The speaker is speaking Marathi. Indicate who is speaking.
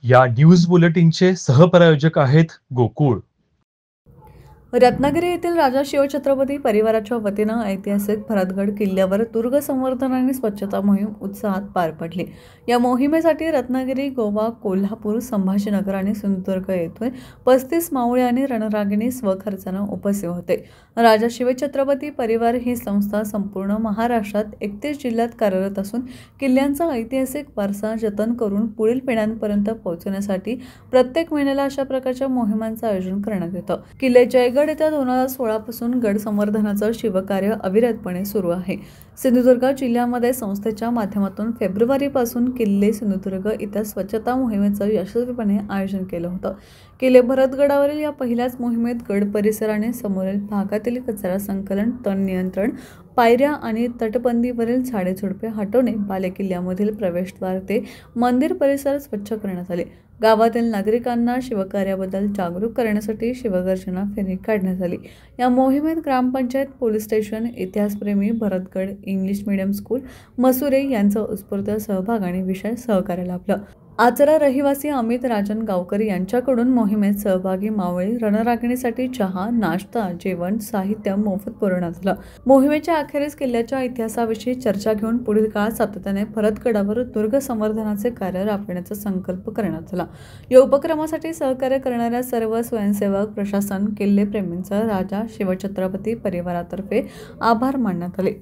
Speaker 1: या न्यूज बुलेटिनचे सहप्रायोजक आहेत गोकुळ।
Speaker 2: रत्नागिरी येथील राजा शिवछत्रपती परिवाराच्या वतीनं ऐतिहासिक भरतगड किल्ल्यावर दुर्ग संवर्धन आणि स्वच्छता मोहीम उत्साहात पार पडली। या मोहिमेसाठी रत्नागिरी, गोवा, कोल्हापूर, संभाजीनगर आणि सिंधुदुर्ग येथून 35 मावळे आणि रणरागिणी स्वखर्चानं उपस्थित होते। राजा शिवछत्रपती परिवार ही संस्था संपूर्ण महाराष्ट्रात 31 जिल्ह्यात कार्यरत असून किल्ल्यांचा ऐतिहासिक वारसा जतन करून पुढील पिढ्यांपर्यंत पोहोचवण्यासाठी प्रत्येक महिन्याला अशा प्रकारच्या मोहिमांचं आयोजन करण्यात येतं। किल्ले जयगड येत्या 2016 पासून गड संवर्धनाचं शिवकार्य अविरतपणे सुरू आहे। सिंधुदुर्ग जिल्ह्यामध्ये संस्थेच्या माध्यमातून फेब्रुवारीपासून किल्ले सिंधुदुर्ग इथं स्वच्छता मोहिमेचं यशस्वीपणे आयोजन केलं होतं। किल्ले भरतगडावरील या पहिल्याच मोहिमेत गड परिसर आणि समोरील भागातील कचरा संकलन, तण नियंत्रण, पायऱ्या आणि तटबंदीवरील झाडेझुडपे हटवणे, बालेकिल्ल्यामधील प्रवेशद्वार ते मंदिर परिसर स्वच्छ करण्यात आले। गावातील नागरिकांना शिवकार्याबद्दल जागरूक करण्यासाठी शिवगर्जना फेरी काढण्यात आली। या मोहिमेत ग्रामपंचायत, पोलीस स्टेशन, इतिहासप्रेमी, Bharatgad English medium school, Masure यांचं उत्स्फूर्त सहभाग आणि विशेष सहकार्य लाभलं। आचरा रहिवासी अमित राजन गावकर यांच्याकडून मोहिमेत सहभागी मावळी रणरागिणीसाठी चहा, नाश्ता, जेवण, साहित्य मोफत पुरवण्यात आलं। मोहिमेच्या अखेरीस किल्ल्याच्या इतिहासाविषयी चर्चा घेऊन पुढील काळात सातत्याने भरतगडावर दुर्ग संवर्धनाचे कार्य राबविण्याचा संकल्प करण्यात आला। या उपक्रमासाठी सहकार्य करणाऱ्या सर्व स्वयंसेवक, प्रशासन, किल्ले प्रेमींचा राजा शिवछत्रपती परिवारातर्फे आभार मानण्यात आले।